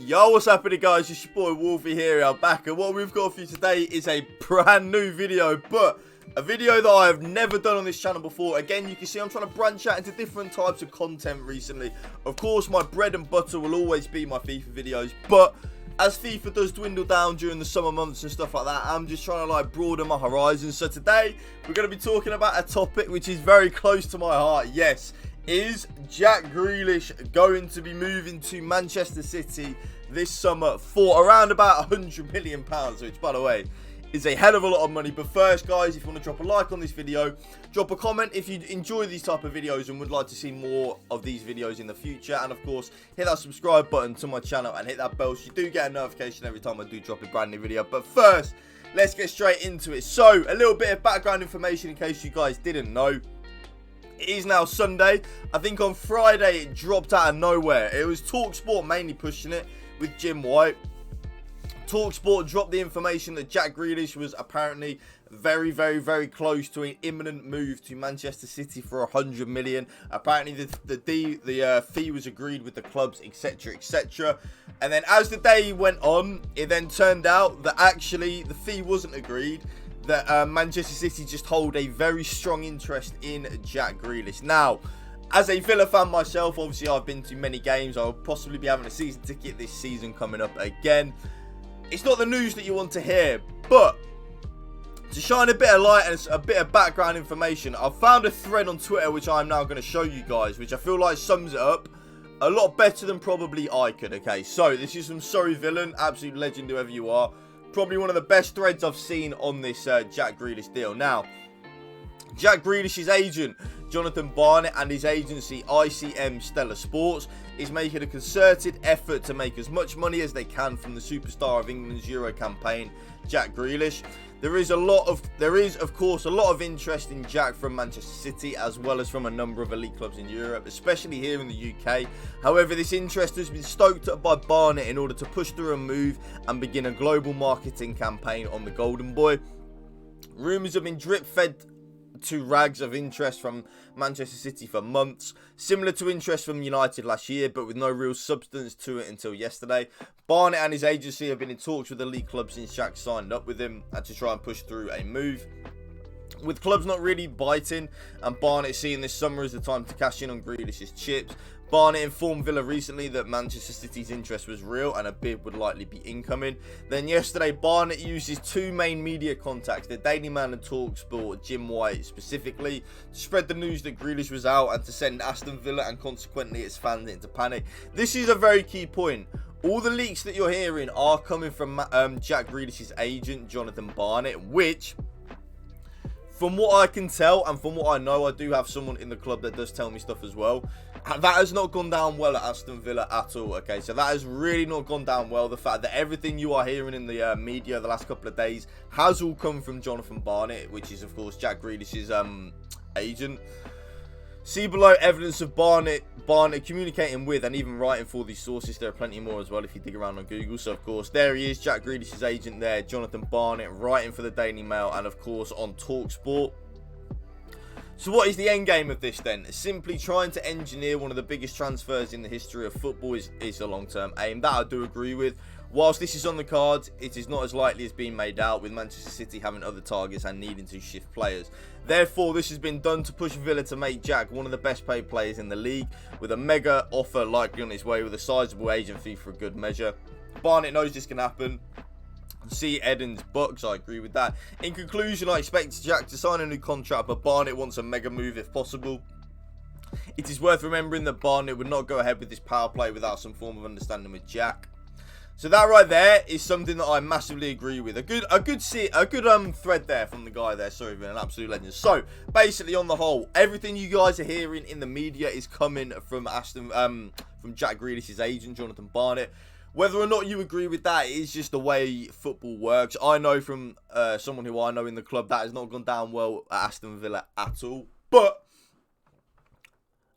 Yo, what's happening, guys? It's your boy Wolfie here. I'm back, and what we've got for you today is a brand new video, but a video that I have never done on this channel before. Again, you can see I'm trying to branch out into different types of content recently. Of course, my bread and butter will always be my FIFA videos, but as FIFA does dwindle down during the summer months and stuff like that, I'm just trying to broaden my horizons. So today, we're going to be talking about a topic which is very close to my heart. Yes, is Jack Grealish going to be moving to Manchester City this summer for around about £100 million, which, by the way, is a hell of a lot of money. But first, guys, if you want to drop a like on this video, drop a comment if you enjoy these type of videos and would like to see more of these videos in the future. And of course, hit that subscribe button to my channel and hit that bell so you do get a notification every time I do drop a brand new video. But first, let's get straight into it. So, a little bit of background information in case you guys didn't know. It is now Sunday. I think on Friday it dropped out of nowhere. It was TalkSport mainly pushing it with Jim White. TalkSport dropped the information that Jack Grealish was apparently very, very close to an imminent move to Manchester City for £100 million. Apparently the fee was agreed with the clubs, etc, etc. And then as the day went on, it then turned out that actually the fee wasn't agreed. That Manchester City just hold a very strong interest in Jack Grealish. Now, as a Villa fan myself, obviously I've been to many games. I'll possibly be having a season ticket this season coming up again. It's not the news that you want to hear, but to shine a bit of light and a bit of background information, I've found a thread on Twitter which I'm now going to show you guys, which I feel like sums it up a lot better than probably I could. Okay, so this is from Surrey Villain, absolute legend whoever you are. Probably one of the best threads I've seen on this Jack Grealish deal. Now, Jack Grealish's agent, Jonathan Barnett, and his agency, ICM Stellar Sports, is making a concerted effort to make as much money as they can from the superstar of England's Euro campaign, Jack Grealish. There is, of course, a lot of interest in Jack from Manchester City, as well as from a number of elite clubs in Europe, especially here in the UK. However, this interest has been stoked up by Barnett in order to push through a move and begin a global marketing campaign on the Golden Boy. Rumours have been drip-fed to rags of interest from Manchester City for months, similar to interest from United last year, but with no real substance to it until yesterday. Barnett and his agency have been in talks with the league club since Jack signed up with him and to try and push through a move. With clubs not really biting and Barnett seeing this summer as the time to cash in on Grealish's chips, Barnett informed Villa recently that Manchester City's interest was real and a bid would likely be incoming. Then yesterday, Barnett used his two main media contacts, the Daily Mail and TalkSport, Jim White specifically, to spread the news that Grealish was out and to send Aston Villa and consequently its fans into panic. This is a very key point. All the leaks that you're hearing are coming from Jack Grealish's agent, Jonathan Barnett, which, from what I can tell and from what I know, I do have someone in the club that does tell me stuff as well. That has not gone down well at Aston Villa at all, okay? So that has really not gone down well. The fact that everything you are hearing in the media the last couple of days has all come from Jonathan Barnett, which is, of course, Jack Grealish's agent. See below evidence of Barnett communicating with and even writing for these sources. There are plenty more as well if you dig around on Google. So, of course, there he is, Jack Grealish's agent there, Jonathan Barnett, writing for the Daily Mail and, of course, on TalkSport. So what is the end game of this then? Simply trying to engineer one of the biggest transfers in the history of football is a long-term aim. That I do agree with. Whilst this is on the cards, it is not as likely as being made out, with Manchester City having other targets and needing to shift players. Therefore, this has been done to push Villa to make Jack one of the best paid players in the league, with a mega offer likely on its way with a sizable agent fee for a good measure. Barnett knows this can happen. See Eden's Bucks, I agree with that. In conclusion, I expect Jack to sign a new contract, but Barnett wants a mega move if possible. It is worth remembering that Barnett would not go ahead with this power play without some form of understanding with Jack. So that right there is something that I massively agree with. A good thread there from the guy there. Sorry, an absolute legend. So basically, on the whole, everything you guys are hearing in the media is coming from from Jack Grealish's agent, Jonathan Barnett. Whether or not you agree with that, it is just the way football works. I know from someone who I know in the club that has not gone down well at Aston Villa at all. But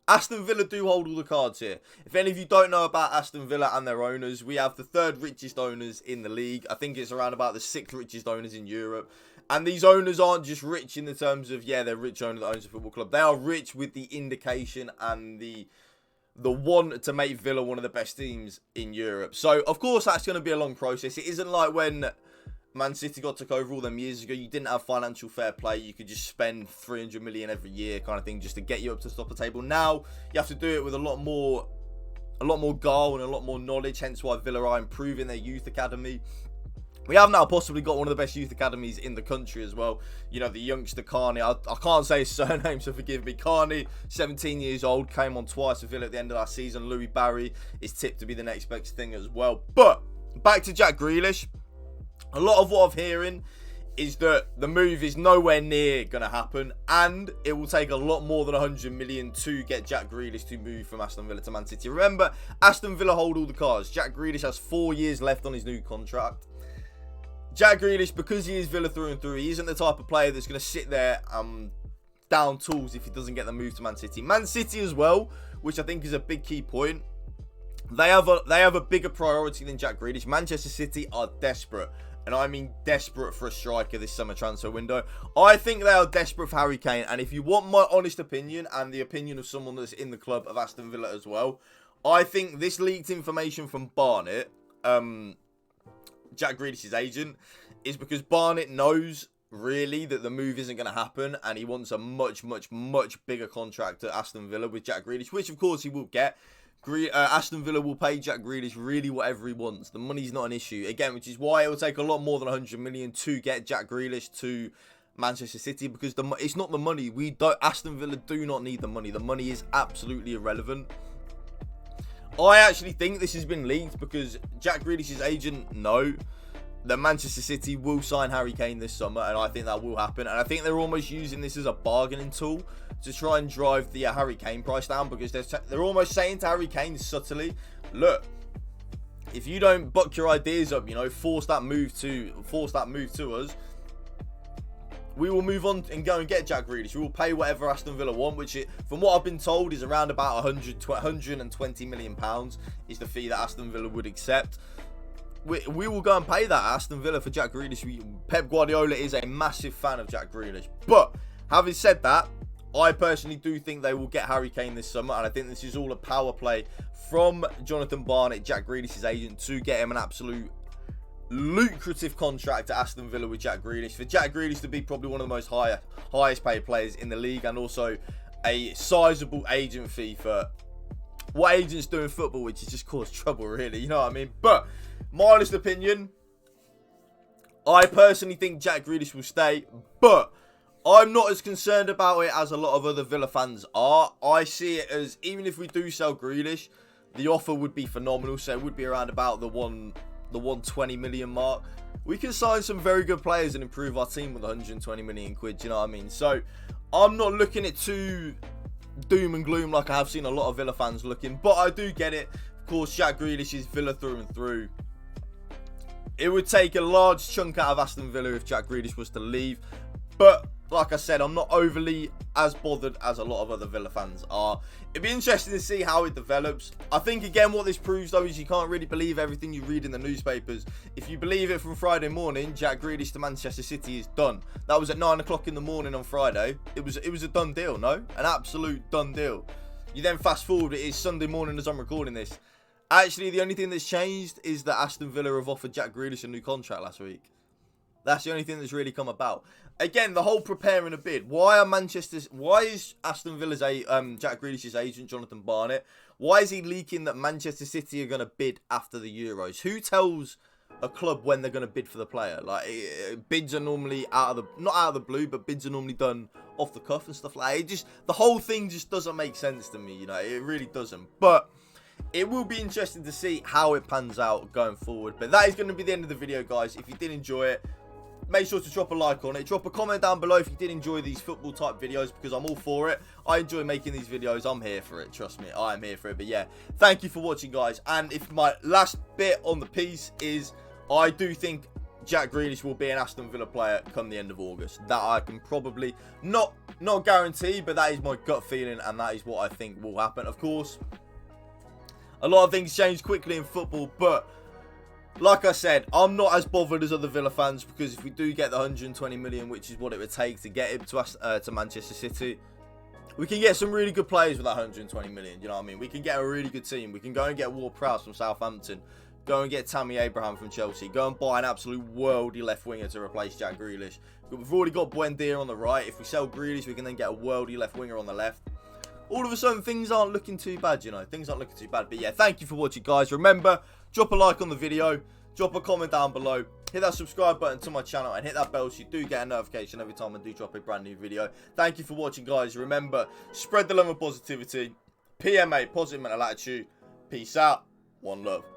Aston Villa do hold all the cards here. If any of you don't know about Aston Villa and their owners, we have the third richest owners in the league. I think it's around about the sixth richest owners in Europe. And these owners aren't just rich in the terms of, yeah, they're rich owner that owns a football club. They are rich with the indication and the the one to make Villa one of the best teams in Europe. So, of course, that's going to be a long process. It isn't like when Man City took over all them years ago. You didn't have financial fair play. You could just spend 300 million every year kind of thing just to get you up to the top of the table. Now, you have to do it with a lot more goal and a lot more knowledge. Hence why Villa are improving their youth academy. We have now possibly got one of the best youth academies in the country as well. You know, the youngster Carney, I can't say his surname, so forgive me. Carney, 17 years old, came on twice for Villa at the end of last season. Louis Barry is tipped to be the next best thing as well. But, back to Jack Grealish. A lot of what I'm hearing is that the move is nowhere near going to happen, and it will take a lot more than 100 million to get Jack Grealish to move from Aston Villa to Man City. Remember, Aston Villa hold all the cards. Jack Grealish has 4 years left on his new contract. Jack Grealish, because he is Villa through and through, he isn't the type of player that's going to sit there down tools if he doesn't get the move to Man City. Man City as well, which I think is a big key point. They have a bigger priority than Jack Grealish. Manchester City are desperate. And I mean desperate for a striker this summer transfer window. I think they are desperate for Harry Kane. And if you want my honest opinion, and the opinion of someone that's in the club of Aston Villa as well, I think this leaked information from Barnett, Jack Grealish's agent, is because Barnett knows really that the move isn't going to happen, and he wants a much bigger contract at Aston Villa with Jack Grealish, which of course he will get. Aston Villa will pay Jack Grealish really whatever he wants. The money's not an issue again, which is why it will take a lot more than 100 million to get Jack Grealish to Manchester City, because it's not the money. Aston Villa do not need the money. The money is absolutely irrelevant. I actually think this has been leaked because Jack Grealish's agent know that Manchester City will sign Harry Kane this summer, and I think that will happen. And I think they're almost using this as a bargaining tool to try and drive the Harry Kane price down, because they're almost saying to Harry Kane subtly, look, if you don't buck your ideas up, you know, force that move to us, we will move on and go and get Jack Grealish. We will pay whatever Aston Villa want, which, from what I've been told, is around about 120 million pounds is the fee that Aston Villa would accept. We will go and pay that at Aston Villa for Jack Grealish. Pep Guardiola is a massive fan of Jack Grealish. But, having said that, I personally do think they will get Harry Kane this summer, and I think this is all a power play from Jonathan Barnett, Jack Grealish's agent, to get him an absolute lucrative contract at Aston Villa with Jack Grealish. For Jack Grealish to be probably one of the most highest paid players in the league, and also a sizable agent fee for what agents do in football, which has just caused trouble, really. You know what I mean? But my honest opinion, I personally think Jack Grealish will stay, but I'm not as concerned about it as a lot of other Villa fans are. I see it as, even if we do sell Grealish, the offer would be phenomenal. So it would be around about the 120 million mark. We can sign some very good players and improve our team with 120 million quid. You know what I mean? So I'm not looking at too doom and gloom like I have seen a lot of Villa fans looking, but I do get it. Of course, Jack Grealish is Villa through and through. It would take a large chunk out of Aston Villa if Jack Grealish was to leave, but like I said, I'm not overly as bothered as a lot of other Villa fans are. It'd be interesting to see how it develops. I think, again, what this proves, though, is you can't really believe everything you read in the newspapers. If you believe it from Friday morning, Jack Grealish to Manchester City is done. That was at 9 o'clock in the morning on Friday. It was a done deal, no? An absolute done deal. You then fast forward, it is Sunday morning as I'm recording this. Actually, the only thing that's changed is that Aston Villa have offered Jack Grealish a new contract last week. That's the only thing that's really come about. Again, the whole preparing a bid. Why is Aston Villa's Jack Grealish's agent, Jonathan Barnett, why is he leaking that Manchester City are going to bid after the Euros? Who tells a club when they're going to bid for the player? Like, bids are normally not out of the blue, but bids are normally done off the cuff and stuff like that. The whole thing just doesn't make sense to me, you know. It really doesn't. But it will be interesting to see how it pans out going forward. But that is going to be the end of the video, guys. If you did enjoy it, make sure to drop a like on it. Drop a comment down below if you did enjoy these football type videos, because I'm all for it. I enjoy making these videos. I'm here for it. Trust me, I am here for it. But yeah, thank you for watching, guys. And if my last bit on the piece is, I do think Jack Grealish will be an Aston Villa player come the end of August. That I can probably not guarantee, but that is my gut feeling, and that is what I think will happen. Of course, a lot of things change quickly in football, but like I said, I'm not as bothered as other Villa fans, because if we do get the 120 million, which is what it would take to get him to Manchester City, we can get some really good players with that 120 million. You know what I mean? We can get a really good team. We can go and get Ward-Prowse from Southampton. Go and get Tammy Abraham from Chelsea. Go and buy an absolute worldy left winger to replace Jack Grealish. We've already got Buendia on the right. If we sell Grealish, we can then get a worldy left winger on the left. All of a sudden, things aren't looking too bad, you know. Things aren't looking too bad. But yeah, thank you for watching, guys. Remember, drop a like on the video. Drop a comment down below. Hit that subscribe button to my channel and hit that bell so you do get a notification every time I do drop a brand new video. Thank you for watching, guys. Remember, spread the love of positivity. PMA, positive mental attitude. Peace out. One love.